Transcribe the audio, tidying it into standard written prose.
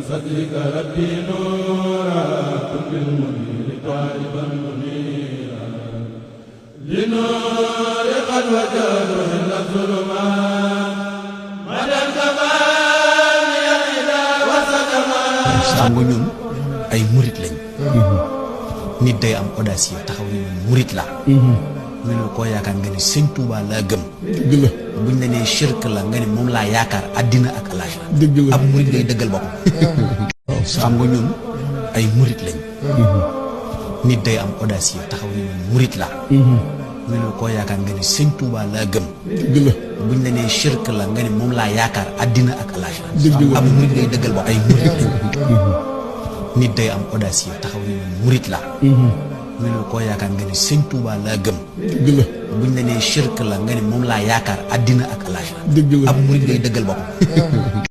صدرك ربي نورا كن بالمنير طالبا منيرا لنور قد وجد إلا الظلمات مدى الكمال يا إله وسلمان. xam nga ñun ay murit lañ. nit day am audace taxaw ni murit la. ñu ne koo yaakaar nga ni sëñ Touba laa gëm. dëgg la buñ la nee shirk la nga ni moom laa yaakaar àddina ak alaaxira. dëgg la ab murit day dëggal boppam. xam nga ñun ay murit lañ. nit day am audace taxaw ni murit la. ñu ne koo yaakaar nga ni sëñ Touba laa gëm. dëgg la buñ la nee shirk la nga ni moom laa yaakaar àddina ak alaaxira. dëgg la ab murit day dëggal boppam. ay murit lañ. nit day am audace taxaw ni murit la. ñu ne koo yaakaar nga ni sëñ Touba laa gëm. dëgg la buñ la nee shirk la nga ni moom laa yaakaar àddina ak alaaxira. dëgg la ab murit day dëggal boppam.